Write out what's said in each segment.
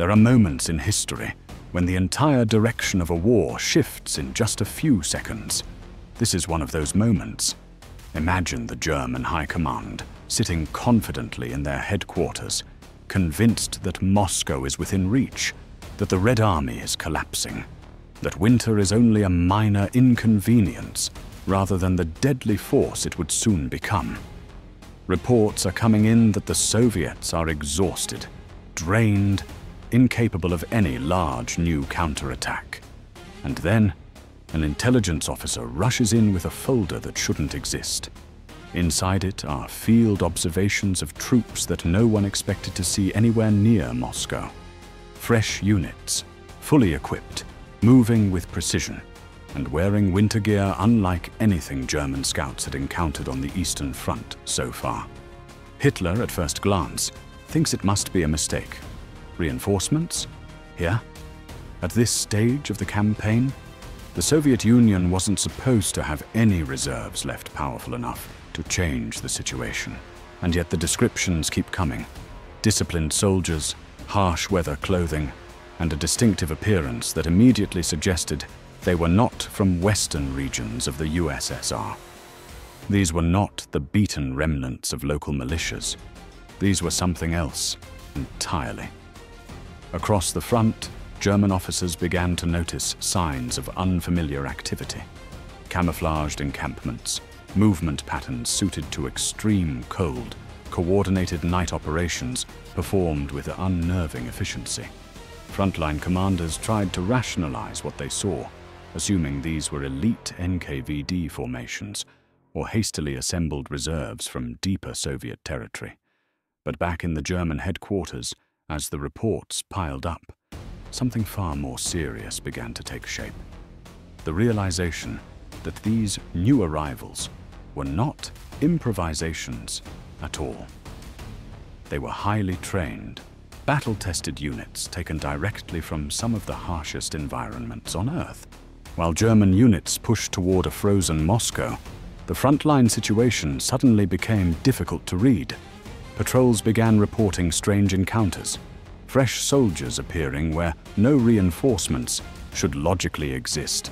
There are moments in history when the entire direction of a war shifts in just a few seconds. This is one of those moments. Imagine the German High Command sitting confidently in their headquarters, convinced that Moscow is within reach, that the Red Army is collapsing, that winter is only a minor inconvenience rather than the deadly force it would soon become. Reports are coming in that the Soviets are exhausted, drained, incapable of any large new counterattack. And then, an intelligence officer rushes in with a folder that shouldn't exist. Inside it are field observations of troops that no one expected to see anywhere near Moscow. Fresh units, fully equipped, moving with precision, and wearing winter gear unlike anything German scouts had encountered on the Eastern Front so far. Hitler, at first glance, thinks it must be a mistake. Reinforcements? Here? At this stage of the campaign? The Soviet Union wasn't supposed to have any reserves left powerful enough to change the situation. And yet the descriptions keep coming. Disciplined soldiers, harsh weather clothing, and a distinctive appearance that immediately suggested they were not from western regions of the USSR. These were not the beaten remnants of local militias. These were something else entirely. Across the front, German officers began to notice signs of unfamiliar activity. Camouflaged encampments, movement patterns suited to extreme cold, coordinated night operations performed with unnerving efficiency. Frontline commanders tried to rationalize what they saw, assuming these were elite NKVD formations or hastily assembled reserves from deeper Soviet territory. But back in the German headquarters, as the reports piled up, something far more serious began to take shape. The realization that these new arrivals were not improvisations at all. They were highly trained, battle-tested units taken directly from some of the harshest environments on Earth. While German units pushed toward a frozen Moscow, the frontline situation suddenly became difficult to read. Patrols began reporting strange encounters, fresh soldiers appearing where no reinforcements should logically exist,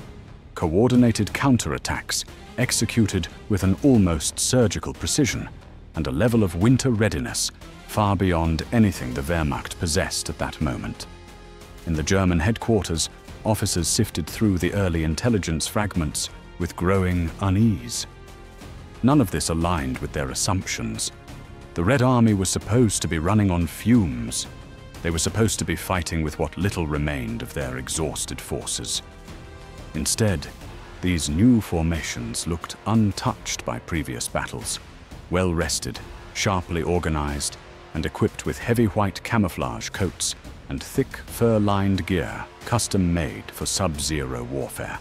coordinated counterattacks executed with an almost surgical precision, and a level of winter readiness far beyond anything the Wehrmacht possessed at that moment. In the German headquarters, officers sifted through the early intelligence fragments with growing unease. None of this aligned with their assumptions. The Red Army was supposed to be running on fumes. They were supposed to be fighting with what little remained of their exhausted forces. Instead, these new formations looked untouched by previous battles, well-rested, sharply organized, and equipped with heavy white camouflage coats and thick fur-lined gear custom-made for sub-zero warfare.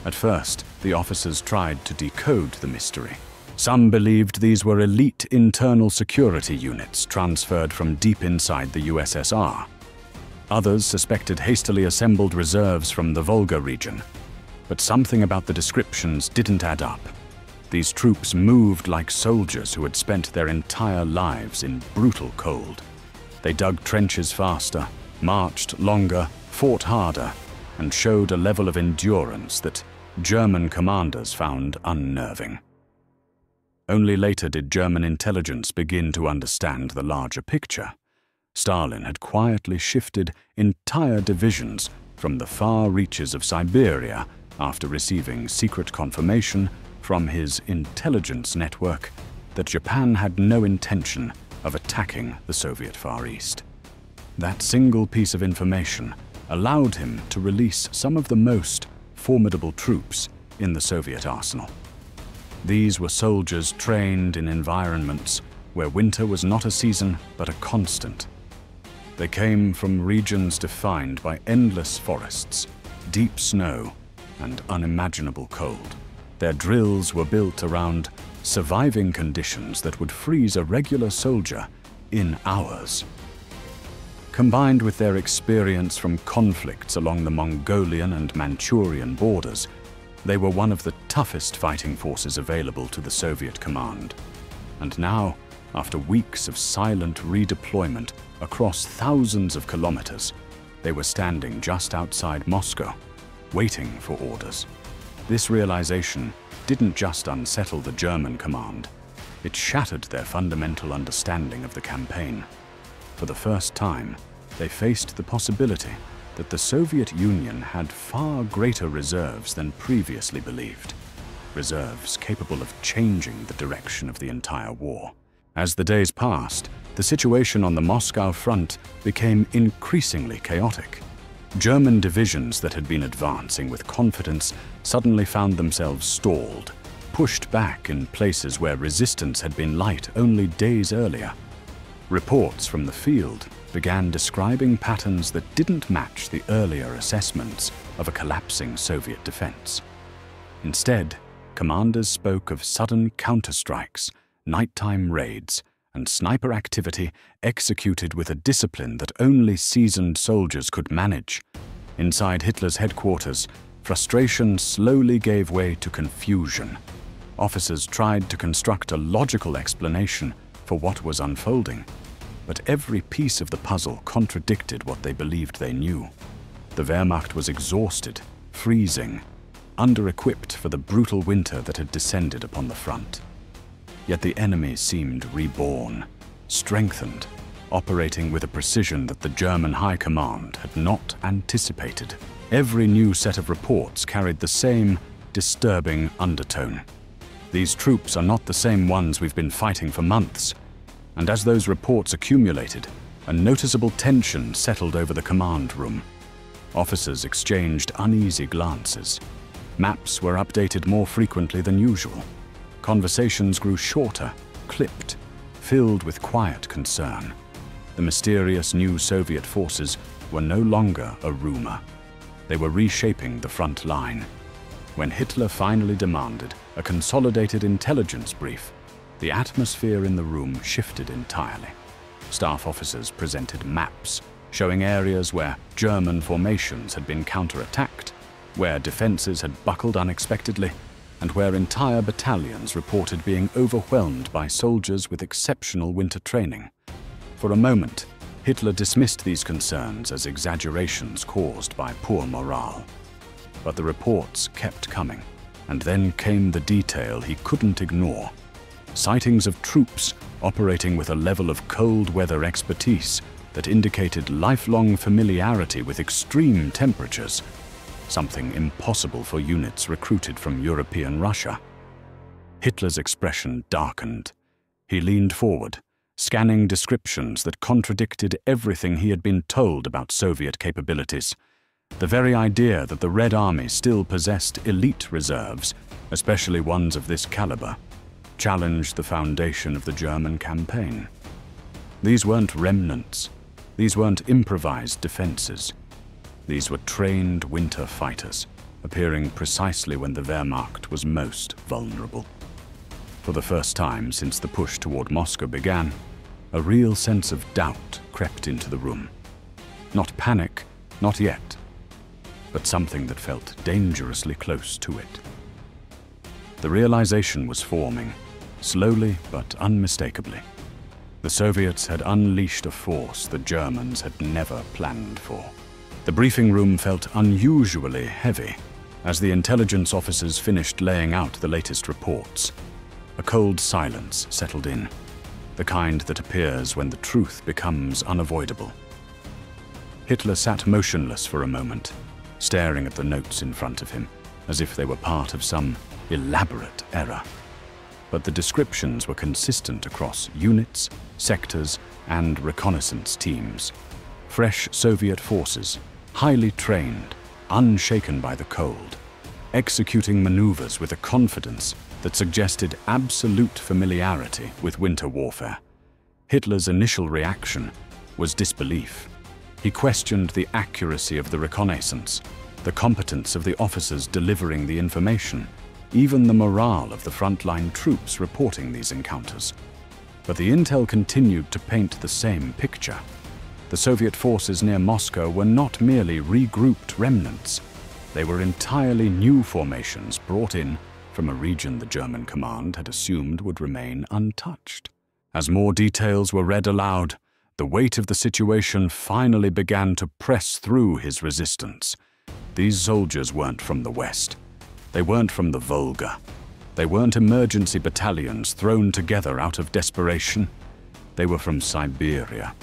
At first, the officers tried to decode the mystery. Some believed these were elite internal security units transferred from deep inside the USSR. Others suspected hastily assembled reserves from the Volga region. But something about the descriptions didn't add up. These troops moved like soldiers who had spent their entire lives in brutal cold. They dug trenches faster, marched longer, fought harder, and showed a level of endurance that German commanders found unnerving. Only later did German intelligence begin to understand the larger picture. Stalin had quietly shifted entire divisions from the far reaches of Siberia after receiving secret confirmation from his intelligence network that Japan had no intention of attacking the Soviet Far East. That single piece of information allowed him to release some of the most formidable troops in the Soviet arsenal. These were soldiers trained in environments where winter was not a season but a constant. They came from regions defined by endless forests, deep snow, and unimaginable cold. Their drills were built around surviving conditions that would freeze a regular soldier in hours. Combined with their experience from conflicts along the Mongolian and Manchurian borders, they were one of the toughest fighting forces available to the Soviet command. And now, after weeks of silent redeployment, across thousands of kilometers, they were standing just outside Moscow, waiting for orders. This realization didn't just unsettle the German command, it shattered their fundamental understanding of the campaign. For the first time, they faced the possibility that the Soviet Union had far greater reserves than previously believed, reserves capable of changing the direction of the entire war. As the days passed, the situation on the Moscow front became increasingly chaotic. German divisions that had been advancing with confidence suddenly found themselves stalled, pushed back in places where resistance had been light only days earlier. Reports from the field began describing patterns that didn't match the earlier assessments of a collapsing Soviet defense. Instead, commanders spoke of sudden counterstrikes, nighttime raids, and sniper activity executed with a discipline that only seasoned soldiers could manage. Inside Hitler's headquarters, frustration slowly gave way to confusion. Officers tried to construct a logical explanation for what was unfolding, but every piece of the puzzle contradicted what they believed they knew. The Wehrmacht was exhausted, freezing, under-equipped for the brutal winter that had descended upon the front. Yet the enemy seemed reborn, strengthened, operating with a precision that the German High Command had not anticipated. Every new set of reports carried the same disturbing undertone. These troops are not the same ones we've been fighting for months. And as those reports accumulated, a noticeable tension settled over the command room. Officers exchanged uneasy glances. Maps were updated more frequently than usual. Conversations grew shorter, clipped, filled with quiet concern. The mysterious new Soviet forces were no longer a rumor. They were reshaping the front line. When Hitler finally demanded a consolidated intelligence brief, the atmosphere in the room shifted entirely. Staff officers presented maps showing areas where German formations had been counterattacked, where defenses had buckled unexpectedly, and where entire battalions reported being overwhelmed by soldiers with exceptional winter training. For a moment, Hitler dismissed these concerns as exaggerations caused by poor morale. But the reports kept coming, and then came the detail he couldn't ignore. Sightings of troops operating with a level of cold weather expertise that indicated lifelong familiarity with extreme temperatures, something impossible for units recruited from European Russia. Hitler's expression darkened. He leaned forward, scanning descriptions that contradicted everything he had been told about Soviet capabilities. The very idea that the Red Army still possessed elite reserves, especially ones of this caliber, challenged the foundation of the German campaign. These weren't remnants. These weren't improvised defenses. These were trained winter fighters, appearing precisely when the Wehrmacht was most vulnerable. For the first time since the push toward Moscow began, a real sense of doubt crept into the room. Not panic, not yet, but something that felt dangerously close to it. The realization was forming, slowly but unmistakably. The Soviets had unleashed a force the Germans had never planned for. The briefing room felt unusually heavy as the intelligence officers finished laying out the latest reports. A cold silence settled in, the kind that appears when the truth becomes unavoidable. Hitler sat motionless for a moment, staring at the notes in front of him, as if they were part of some elaborate error. But the descriptions were consistent across units, sectors, and reconnaissance teams. Fresh Soviet forces, highly trained, unshaken by the cold, executing maneuvers with a confidence that suggested absolute familiarity with winter warfare. Hitler's initial reaction was disbelief. He questioned the accuracy of the reconnaissance, the competence of the officers delivering the information, even the morale of the frontline troops reporting these encounters. But the intel continued to paint the same picture. The Soviet forces near Moscow were not merely regrouped remnants. They were entirely new formations brought in from a region the German command had assumed would remain untouched. As more details were read aloud, The weight of the situation finally began to press through his resistance. These soldiers weren't from the West. They weren't from the Volga. They weren't emergency battalions thrown together out of desperation. They were from Siberia,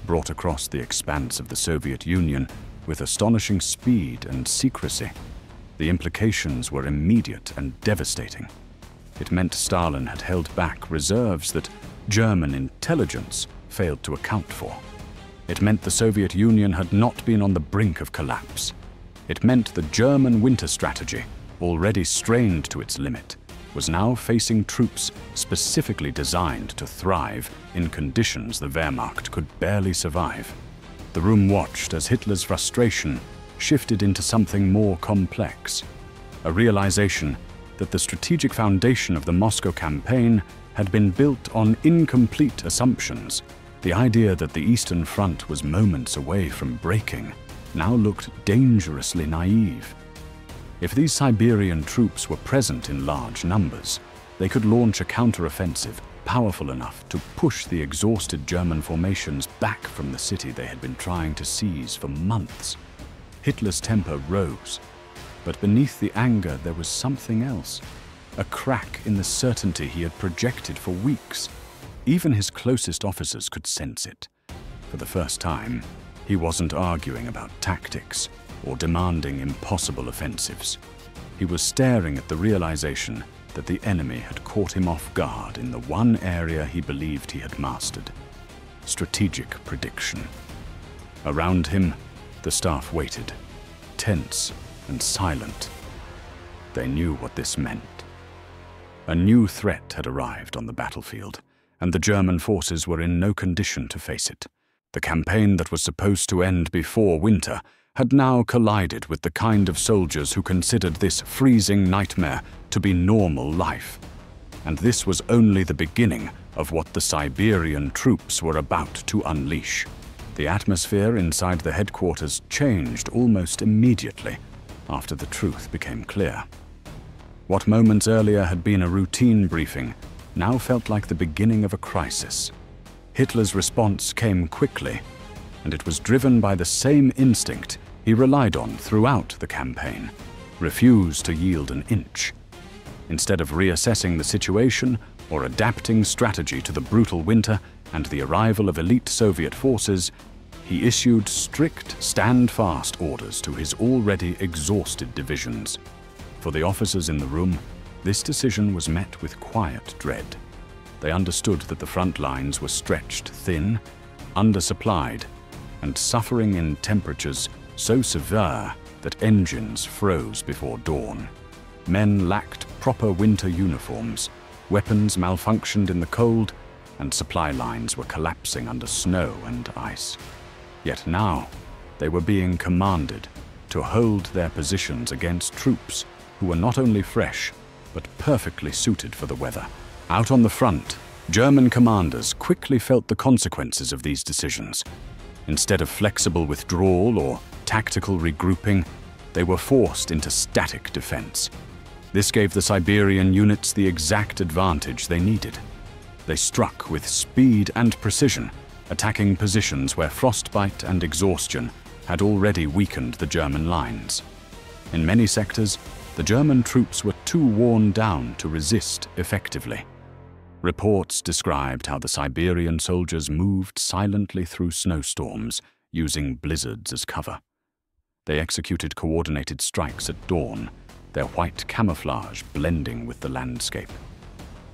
brought across the expanse of the Soviet Union with astonishing speed and secrecy. The implications were immediate and devastating. It meant Stalin had held back reserves that German intelligence failed to account for. It meant the Soviet Union had not been on the brink of collapse. It meant the German winter strategy, already strained to its limit, was now facing troops specifically designed to thrive in conditions the Wehrmacht could barely survive. The room watched as Hitler's frustration shifted into something more complex, a realization that the strategic foundation of the Moscow campaign had been built on incomplete assumptions. The idea that the Eastern Front was moments away from breaking now looked dangerously naive. If these Siberian troops were present in large numbers, they could launch a counteroffensive powerful enough to push the exhausted German formations back from the city they had been trying to seize for months. Hitler's temper rose, but beneath the anger there was something else, a crack in the certainty he had projected for weeks. Even his closest officers could sense it. For the first time, he wasn't arguing about tactics or demanding impossible offensives. He was staring at the realization that the enemy had caught him off guard in the one area he believed he had mastered: strategic prediction. Around him, the staff waited, tense and silent. They knew what this meant. A new threat had arrived on the battlefield, and the German forces were in no condition to face it. The campaign that was supposed to end before winter had now collided with the kind of soldiers who considered this freezing nightmare to be normal life. And this was only the beginning of what the Siberian troops were about to unleash. The atmosphere inside the headquarters changed almost immediately after the truth became clear. What moments earlier had been a routine briefing now felt like the beginning of a crisis. Hitler's response came quickly, and it was driven by the same instinct he relied on throughout the campaign: refuse to yield an inch. Instead of reassessing the situation or adapting strategy to the brutal winter and the arrival of elite Soviet forces, he issued strict stand-fast orders to his already exhausted divisions. For the officers in the room, this decision was met with quiet dread. They understood that the front lines were stretched thin, undersupplied, and suffering in temperatures so severe that engines froze before dawn. Men lacked proper winter uniforms, weapons malfunctioned in the cold, and supply lines were collapsing under snow and ice. Yet now, they were being commanded to hold their positions against troops who were not only fresh, but perfectly suited for the weather. Out on the front, German commanders quickly felt the consequences of these decisions. Instead of flexible withdrawal or tactical regrouping, they were forced into static defense. This gave the Siberian units the exact advantage they needed. They struck with speed and precision, attacking positions where frostbite and exhaustion had already weakened the German lines. In many sectors, the German troops were too worn down to resist effectively. Reports described how the Siberian soldiers moved silently through snowstorms, using blizzards as cover. They executed coordinated strikes at dawn, their white camouflage blending with the landscape.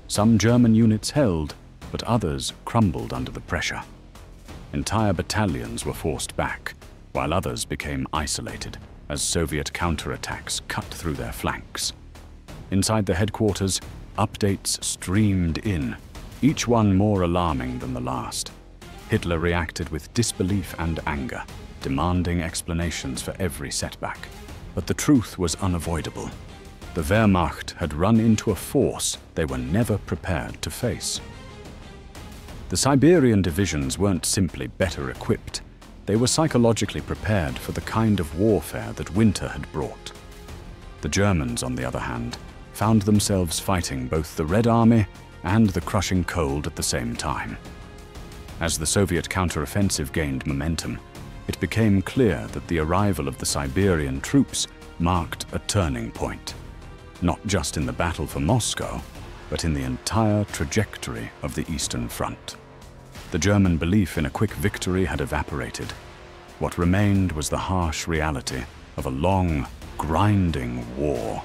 Some German units held, but others crumbled under the pressure. Entire battalions were forced back, while others became isolated as Soviet counterattacks cut through their flanks. Inside the headquarters, updates streamed in, each one more alarming than the last. Hitler reacted with disbelief and anger, demanding explanations for every setback. But the truth was unavoidable. The Wehrmacht had run into a force they were never prepared to face. The Siberian divisions weren't simply better equipped. They were psychologically prepared for the kind of warfare that winter had brought. The Germans, on the other hand, found themselves fighting both the Red Army and the crushing cold at the same time. As the Soviet counteroffensive gained momentum, it became clear that the arrival of the Siberian troops marked a turning point, not just in the battle for Moscow, but in the entire trajectory of the Eastern Front. The German belief in a quick victory had evaporated. What remained was the harsh reality of a long, grinding war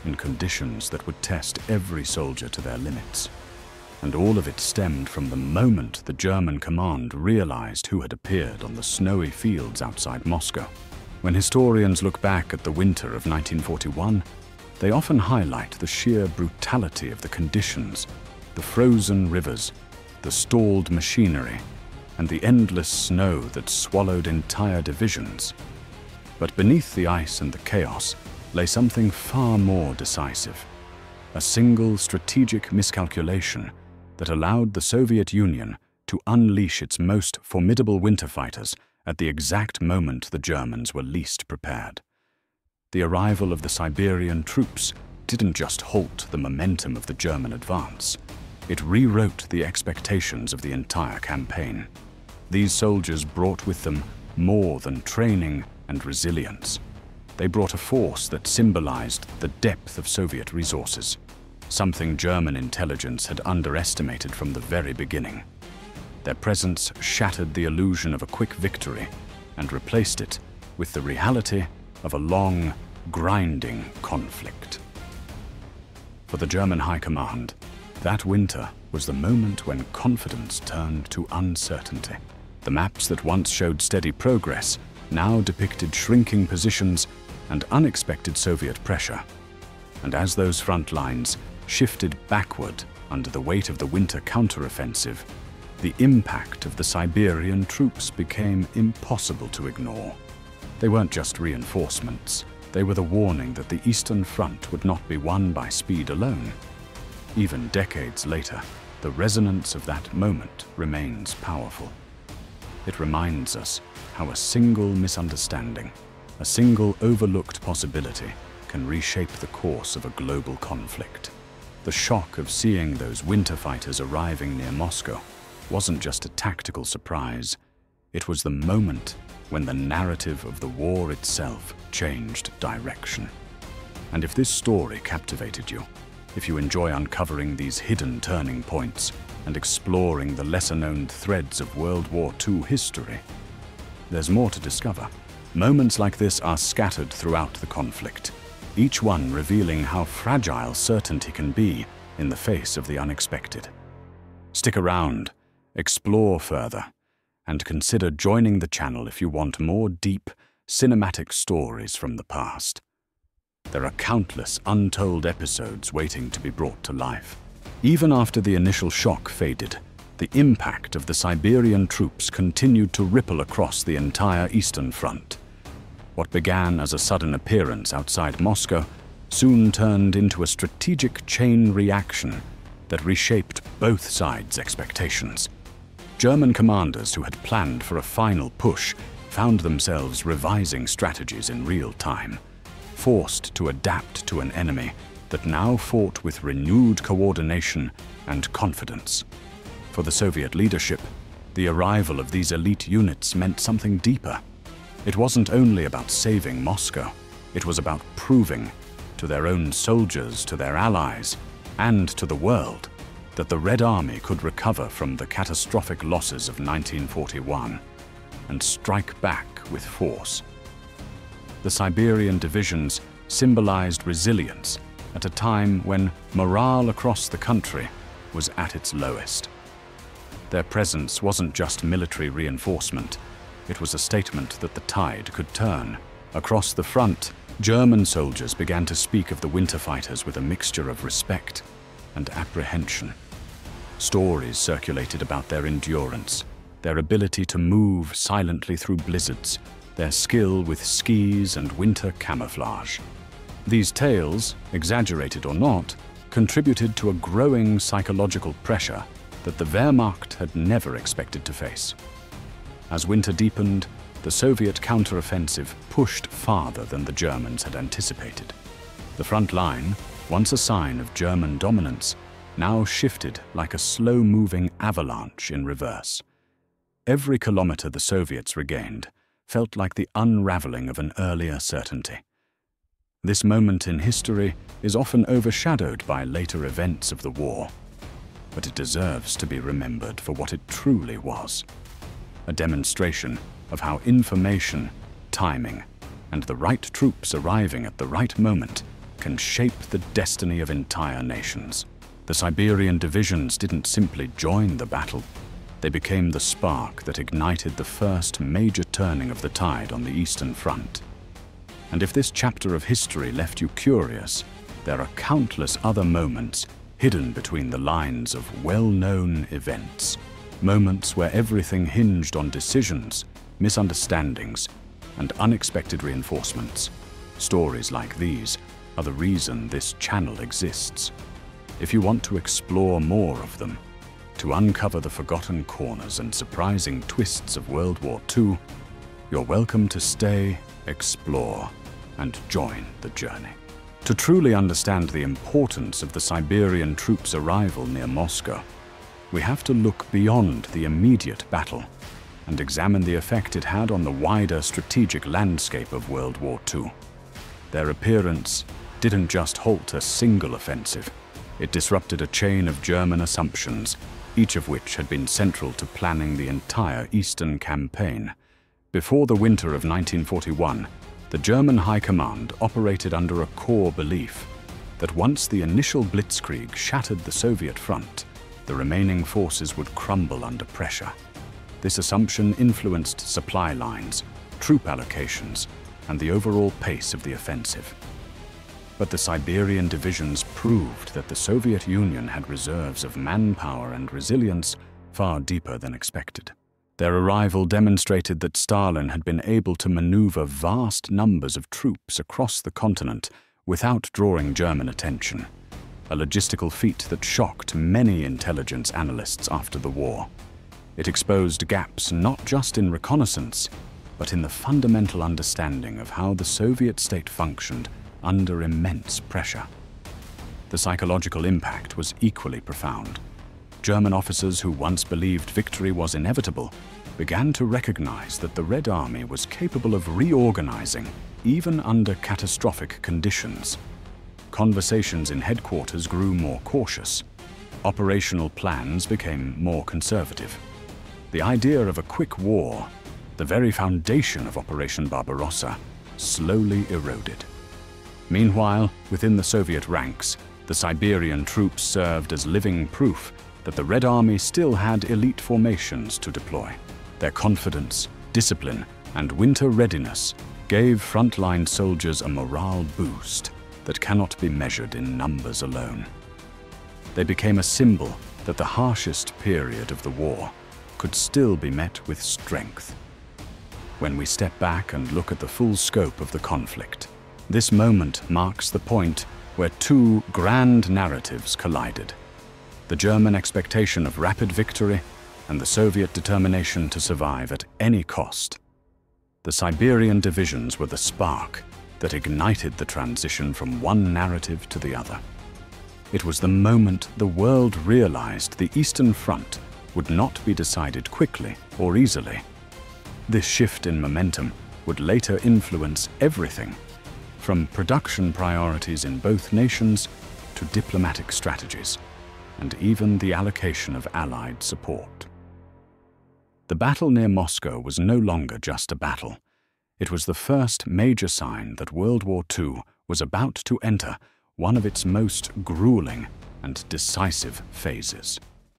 in conditions that would test every soldier to their limits. And all of it stemmed from the moment the German command realized who had appeared on the snowy fields outside Moscow. When historians look back at the winter of 1941, they often highlight the sheer brutality of the conditions, the frozen rivers, the stalled machinery, and the endless snow that swallowed entire divisions. But beneath the ice and the chaos lay something far more decisive, a single strategic miscalculation that allowed the Soviet Union to unleash its most formidable winter fighters at the exact moment the Germans were least prepared. The arrival of the Siberian troops didn't just halt the momentum of the German advance. It rewrote the expectations of the entire campaign. These soldiers brought with them more than training and resilience. They brought a force that symbolized the depth of Soviet resources, something German intelligence had underestimated from the very beginning. Their presence shattered the illusion of a quick victory and replaced it with the reality of a long, grinding conflict. For the German High Command, that winter was the moment when confidence turned to uncertainty. The maps that once showed steady progress now depicted shrinking positions and unexpected Soviet pressure. And as those front lines shifted backward under the weight of the winter counteroffensive, the impact of the Siberian troops became impossible to ignore. They weren't just reinforcements, they were the warning that the Eastern Front would not be won by speed alone. Even decades later, the resonance of that moment remains powerful. It reminds us how a single misunderstanding, a single overlooked possibility, can reshape the course of a global conflict. The shock of seeing those winter fighters arriving near Moscow wasn't just a tactical surprise, it was the moment when the narrative of the war itself changed direction. And if this story captivated you, if you enjoy uncovering these hidden turning points and exploring the lesser-known threads of World War II history, there's more to discover. Moments like this are scattered throughout the conflict, each one revealing how fragile certainty can be in the face of the unexpected. Stick around, explore further, and consider joining the channel if you want more deep, cinematic stories from the past. There are countless untold episodes waiting to be brought to life. Even after the initial shock faded, the impact of the Siberian troops continued to ripple across the entire Eastern Front. What began as a sudden appearance outside Moscow soon turned into a strategic chain reaction that reshaped both sides' expectations. German commanders who had planned for a final push found themselves revising strategies in real time, forced to adapt to an enemy that now fought with renewed coordination and confidence. For the Soviet leadership, the arrival of these elite units meant something deeper. It wasn't only about saving Moscow, it was about proving to their own soldiers, to their allies, and to the world that the Red Army could recover from the catastrophic losses of 1941 and strike back with force. The Siberian divisions symbolized resilience at a time when morale across the country was at its lowest. Their presence wasn't just military reinforcement, it was a statement that the tide could turn. Across the front, German soldiers began to speak of the winter fighters with a mixture of respect and apprehension. Stories circulated about their endurance, their ability to move silently through blizzards, their skill with skis and winter camouflage. These tales, exaggerated or not, contributed to a growing psychological pressure that the Wehrmacht had never expected to face. As winter deepened, the Soviet counteroffensive pushed farther than the Germans had anticipated. The front line, once a sign of German dominance, now shifted like a slow-moving avalanche in reverse. Every kilometer the Soviets regained felt like the unraveling of an earlier certainty. This moment in history is often overshadowed by later events of the war, but it deserves to be remembered for what it truly was: a demonstration of how information, timing, and the right troops arriving at the right moment can shape the destiny of entire nations. The Siberian divisions didn't simply join the battle, they became the spark that ignited the first major turning of the tide on the Eastern Front. And if this chapter of history left you curious, there are countless other moments hidden between the lines of well-known events. Moments where everything hinged on decisions, misunderstandings, and unexpected reinforcements. Stories like these are the reason this channel exists. If you want to explore more of them, to uncover the forgotten corners and surprising twists of World War II, you're welcome to stay, explore, and join the journey. To truly understand the importance of the Siberian troops' arrival near Moscow, we have to look beyond the immediate battle and examine the effect it had on the wider strategic landscape of World War II. Their appearance didn't just halt a single offensive, it disrupted a chain of German assumptions, each of which had been central to planning the entire Eastern campaign. Before the winter of 1941, the German High Command operated under a core belief that once the initial blitzkrieg shattered the Soviet front, the remaining forces would crumble under pressure. This assumption influenced supply lines, troop allocations, and the overall pace of the offensive. But the Siberian divisions proved that the Soviet Union had reserves of manpower and resilience far deeper than expected. Their arrival demonstrated that Stalin had been able to maneuver vast numbers of troops across the continent without drawing German attention, a logistical feat that shocked many intelligence analysts after the war. It exposed gaps not just in reconnaissance, but in the fundamental understanding of how the Soviet state functioned under immense pressure. The psychological impact was equally profound. German officers who once believed victory was inevitable began to recognize that the Red Army was capable of reorganizing even under catastrophic conditions. Conversations in headquarters grew more cautious. Operational plans became more conservative. The idea of a quick war, the very foundation of Operation Barbarossa, slowly eroded. Meanwhile, within the Soviet ranks, the Siberian troops served as living proof that the Red Army still had elite formations to deploy. Their confidence, discipline, and winter readiness gave frontline soldiers a morale boost that cannot be measured in numbers alone. They became a symbol that the harshest period of the war could still be met with strength. When we step back and look at the full scope of the conflict, this moment marks the point where two grand narratives collided: the German expectation of rapid victory and the Soviet determination to survive at any cost. The Siberian divisions were the spark that ignited the transition from one narrative to the other. It was the moment the world realized the Eastern Front would not be decided quickly or easily. This shift in momentum would later influence everything, from production priorities in both nations to diplomatic strategies, and even the allocation of Allied support. The battle near Moscow was no longer just a battle. It was the first major sign that World War II was about to enter one of its most grueling and decisive phases.